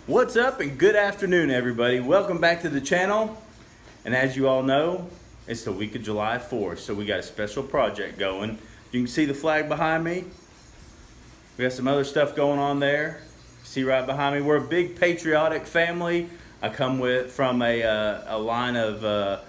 What's up and good afternoon, everybody. Welcome back to the channel. And as you all know, it's the week of July 4th, so we got a special project going. You can see the flag behind me. We got some other stuff going on there. See right behind me, we're a big patriotic family. I come from a line of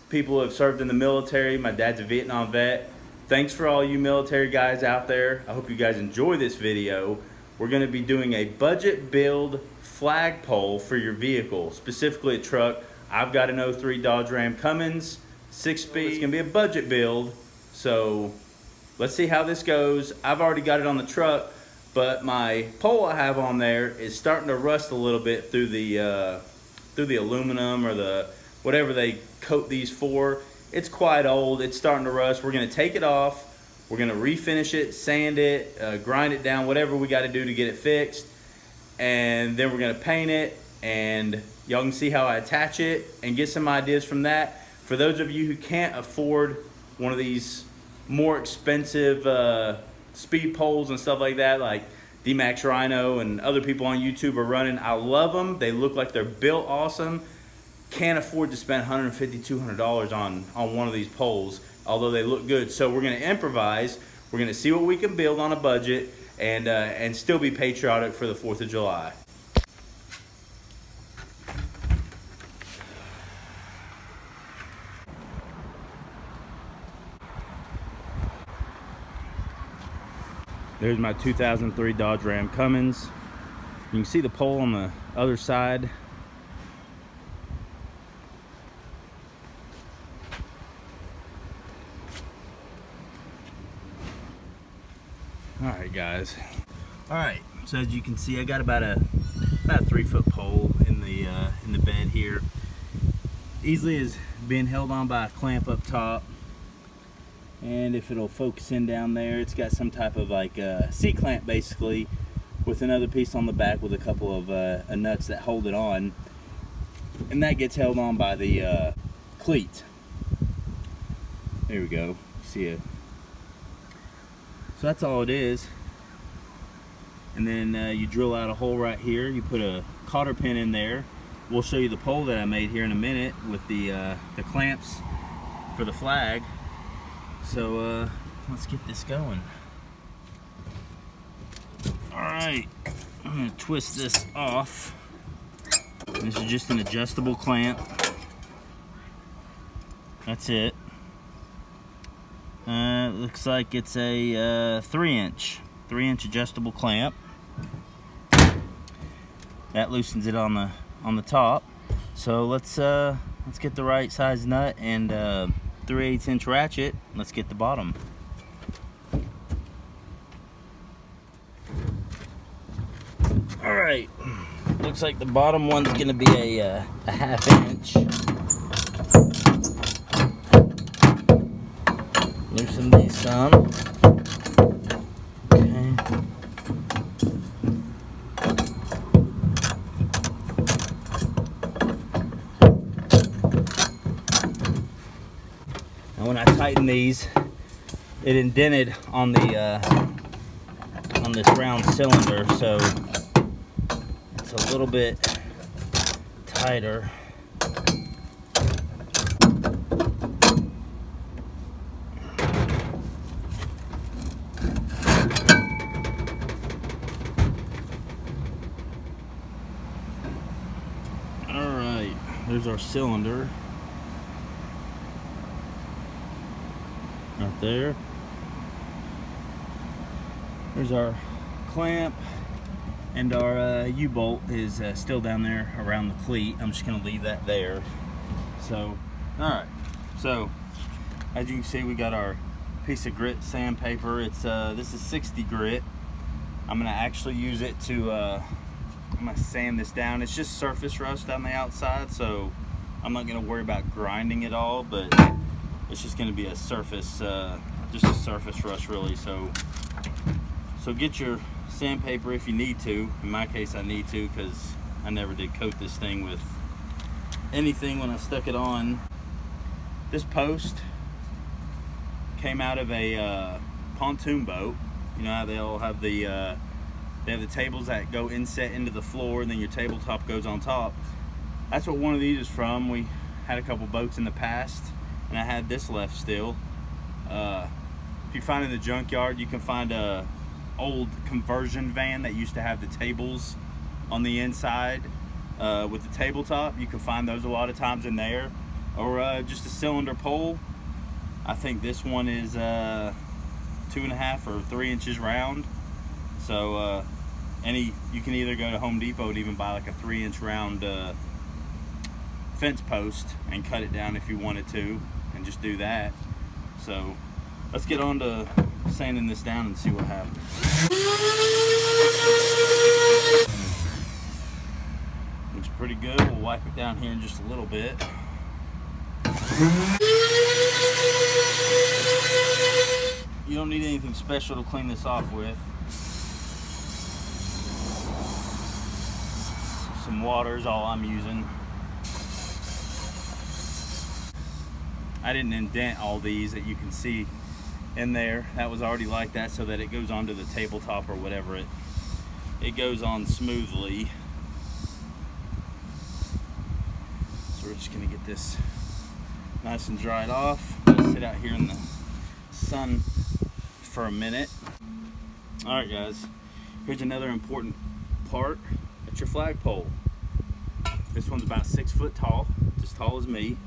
people who have served in the military. My dad's a Vietnam vet. Thanks for all you military guys out there. I hope you guys enjoy this video. We're going to be doing a budget build flagpole for your vehicle, specifically a truck. I've got an 03 Dodge Ram Cummins 6-speed. It's going to be a budget build, so let's see how this goes. I've already got it on the truck, but my pole I have on there is starting to rust a little bit through the aluminum or the whatever they coat these for. It's quite old. It's starting to rust. We're going to take it off. We're going to refinish it, sand it, grind it down, whatever we got to do to get it fixed. And then we're going to paint it, and y'all can see how I attach it and get some ideas from that. For those of you who can't afford one of these more expensive speed poles and stuff like that, like D-Max Rhino and other people on YouTube are running, I love them. They look like they're built awesome. Can't afford to spend $150, $200 on one of these poles, although they look good. So we're going to improvise. We're going to see what we can build on a budget and still be patriotic for the 4th of July. There's my 2003 Dodge Ram Cummins. You can see the pole on the other side. Alright guys, alright, so as you can see, I got about a 3-foot pole in the bed here. Easily is being held on by a clamp up top, and if it'll focus in down there, it's got some type of like C-clamp basically, with another piece on the back with a couple of nuts that hold it on, and that gets held on by the cleat. There we go, see it. So that's all it is. And then you drill out a hole right here. You put a cotter pin in there. We'll show you the pole that I made here in a minute with the clamps for the flag. So let's get this going. All right, I'm gonna twist this off. This is just an adjustable clamp. That's it. Looks like it's a 3-inch adjustable clamp. That loosens it on the top. So let's get the right size nut and 3/8 inch ratchet. Let's get the bottom. All right. Looks like the bottom one's gonna be a 1/2 inch. Loosen these some. Okay. Now when I tighten these, it indented on this round cylinder, so it's a little bit tighter. There's our cylinder right there. There's our clamp, and our U-bolt is still down there around the cleat. I'm just gonna leave that there. So, all right. So, as you can see, we got our piece of grit sandpaper. It's this is 60 grit. I'm gonna actually use it to I'm gonna sand this down. It's just surface rust on the outside, so I'm not gonna worry about grinding it all, but it's just gonna be a surface, just a surface rust really. So get your sandpaper if you need to. In my case, I need to because I never did coat this thing with anything when I stuck it on. This post came out of a pontoon boat. You know how they all have the They have the tables that go inset into the floor, and then your tabletop goes on top. That's what one of these is from. We had a couple boats in the past, and I had this left still. If you find in the junkyard, you can find a old conversion van that used to have the tables on the inside with the tabletop. You can find those a lot of times in there, or just a cylinder pole. I think this one is 2.5 or 3 inches round. So you can either go to Home Depot and even buy like a 3-inch round fence post and cut it down if you wanted to, and just do that. So let's get on to sanding this down and see what happens. Looks pretty good. We'll wipe it down here in just a little bit. You don't need anything special to clean this off with. Some water is all I'm using. I didn't indent all these that you can see in there. That was already like that so that it goes onto the tabletop or whatever. It goes on smoothly. So we're just gonna get this nice and dried off. Let's sit out here in the sun for a minute. All right, guys, here's another important part. It's your flagpole. This one's about 6 foot tall, as tall as me.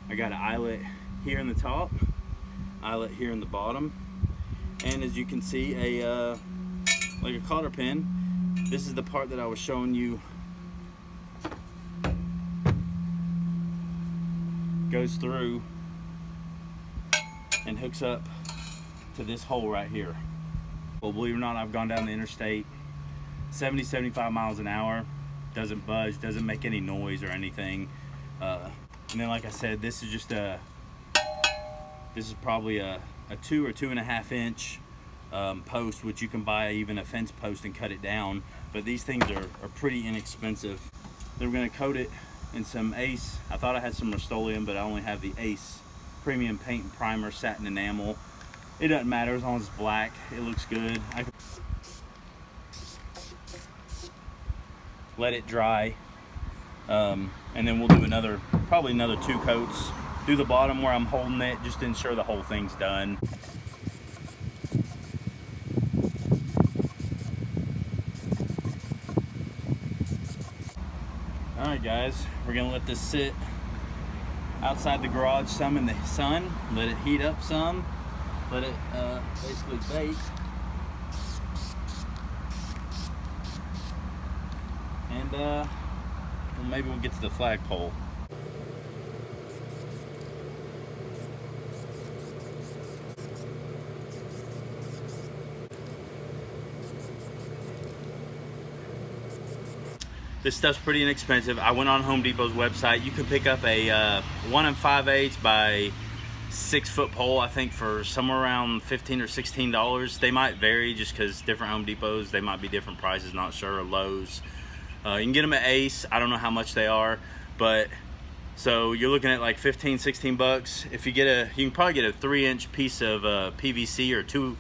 I got an eyelet here in the top, eyelet here in the bottom, and as you can see, like a cotter pin. This is the part that I was showing you. Goes through and hooks up to this hole right here. Well, believe it or not, I've gone down the interstate 70, 75 miles an hour. Doesn't budge, doesn't make any noise or anything. And then, like I said, this is just this is probably a 2 or 2.5 inch post, which you can buy even a fence post and cut it down. But these things are pretty inexpensive. Then we're gonna coat it in some Ace. I thought I had some Rust-Oleum, but I only have the Ace Premium Paint and Primer Satin Enamel. It doesn't matter as long as it's black. It looks good. I can let it dry, and then we'll do probably another 2 coats. Do the bottom where I'm holding it, just to ensure the whole thing's done. All right, guys, we're gonna let this sit outside the garage some in the sun, let it heat up some, let it basically bake. And well, maybe we'll get to the flagpole. This stuff's pretty inexpensive. I went on Home Depot's website. You can pick up a 1 5/8 by 6 foot pole, I think, for somewhere around $15 or $16. They might vary just because different Home Depots, they might be different prices, not sure, or Lowe's. You can get them at Ace. I don't know how much they are, but so you're looking at like 15, 16 bucks. If you get you can probably get a 3-inch piece of PVC, or two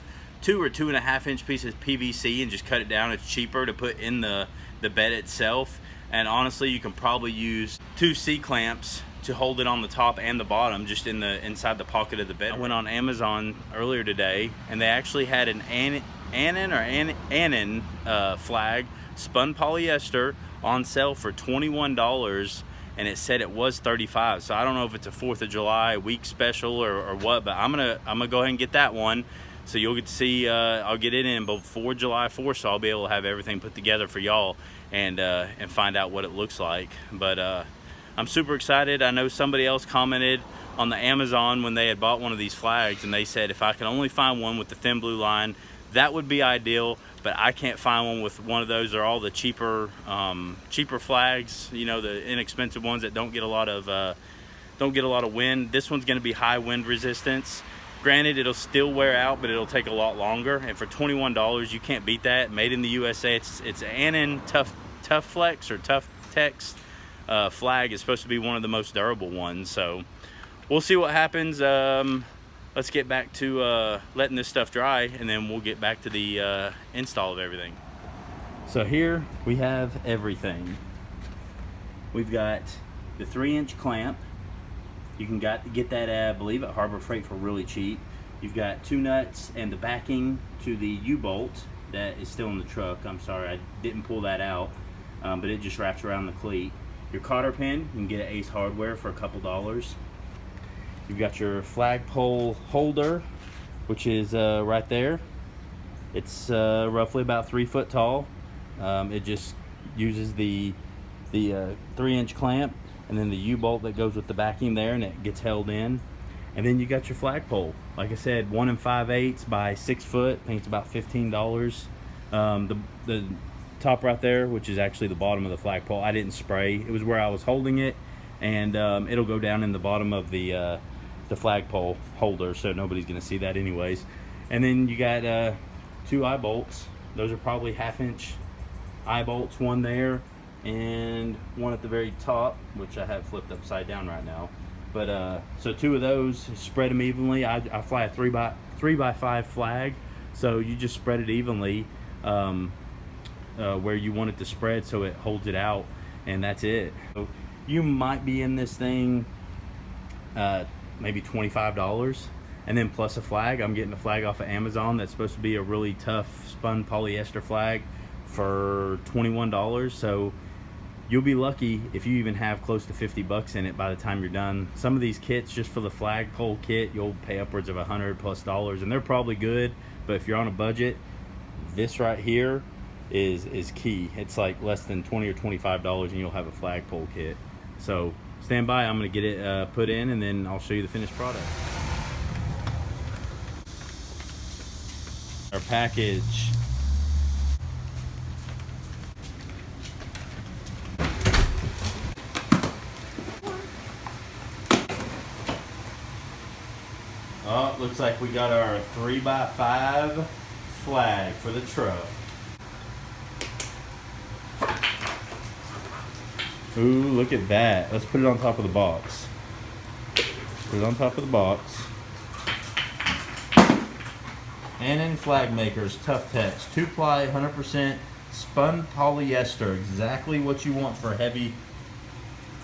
or 2.5-inch piece of PVC, and just cut it down. It's cheaper to put in the bed itself. And honestly, you can probably use 2 C-clamps to hold it on the top and the bottom, just inside the pocket of the bed. I went on Amazon earlier today, and they actually had an Annan flag, spun polyester, on sale for $21, and it said it was $35. So I don't know if it's a 4th of July week special or what, but I'm gonna go ahead and get that one. So you'll get to see, I'll get it in before July 4th, so I'll be able to have everything put together for y'all and find out what it looks like. But I'm super excited. I know somebody else commented on the Amazon when they had bought one of these flags, and they said if I could only find one with the thin blue line, that would be ideal. But I can't find one with one of those. They're all the cheaper flags, you know, the inexpensive ones that don't get a lot of wind. This one's going to be high wind resistance. Granted, it'll still wear out, but it'll take a lot longer. And for $21, you can't beat that. Made in the USA. It's Annan Tough Flex or Tough Text flag. Is supposed to be one of the most durable ones. So we'll see what happens. Let's get back to letting this stuff dry, and then we'll get back to the install of everything. So here we have everything. We've got the 3-inch clamp. You can get that I believe at Harbor Freight for really cheap. You've got 2 nuts and the backing to the U-bolt that is still in the truck. I'm sorry, I didn't pull that out, but it just wraps around the cleat. Your cotter pin, you can get at Ace Hardware for a couple dollars. You've got your flagpole holder, which is right there. It's roughly about 3 foot tall. It just uses the 3-inch clamp and then the U-bolt that goes with the backing there, and it gets held in. And then you got your flagpole. Like I said, 1 5/8 by 6 foot. I think it's about $15. The top right there, which is actually the bottom of the flagpole, I didn't spray. It was where I was holding it, and it'll go down in the bottom of the flagpole holder, so nobody's gonna see that anyways. And then you got 2 eye bolts. Those are probably 1/2-inch eye bolts, one there and one at the very top, which I have flipped upside down right now. But so 2 of those, spread them evenly. I fly a 3x5 flag, so you just spread it evenly where you want it to spread, so it holds it out, and that's it. So you might be in this thing maybe $25, and then plus a flag. I'm getting a flag off of Amazon that's supposed to be a really tough spun polyester flag for $21. So you'll be lucky if you even have close to 50 bucks in it by the time you're done. Some of these kits, just for the flagpole kit, you'll pay upwards of $100+, and they're probably good, but if you're on a budget, this right here is key. It's like less than $20 or $25 and you'll have a flagpole kit. So stand by, I'm gonna get it put in, and then I'll show you the finished product. Our package. Oh, looks like we got our 3x5 flag for the truck. Ooh, look at that. Let's put it on top of the box. Put it on top of the box. And Flag Makers Tough Tex 2-ply 100% spun polyester. Exactly what you want for heavy.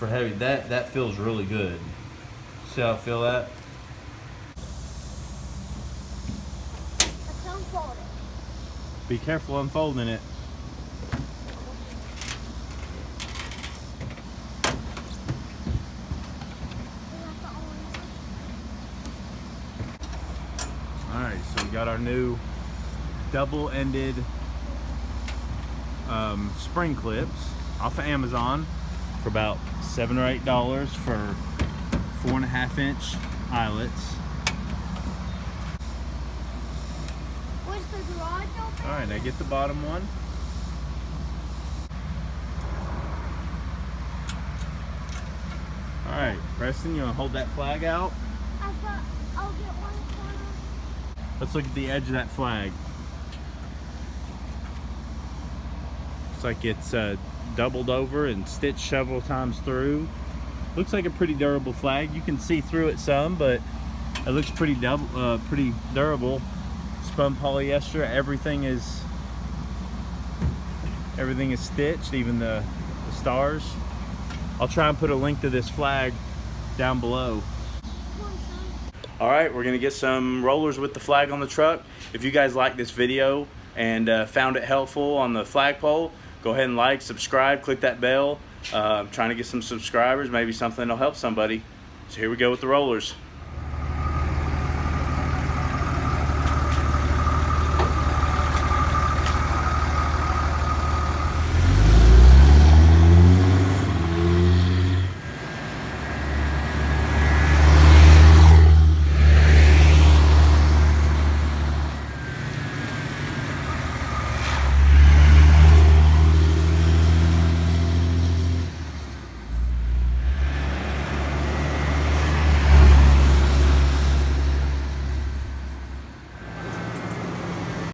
That feels really good. See how I feel that? Be careful unfolding it. Alright, so we got our new double-ended spring clips off of Amazon for about $7 or $8 for 4.5-inch eyelets. Alright, now get the bottom one. Alright, Preston, you want to hold that flag out? I'll get one corner. Let's look at the edge of that flag. Looks like it's doubled over and stitched several times through. Looks like a pretty durable flag. You can see through it some, but it looks pretty durable. Spun polyester. Everything is stitched, even the stars. I'll try and put a link to this flag down below. All right, we're gonna get some rollers with the flag on the truck. If you guys like this video and found it helpful on the flagpole, go ahead and like, subscribe, click that bell. I'm trying to get some subscribers, maybe something that'll help somebody. So here we go with the rollers.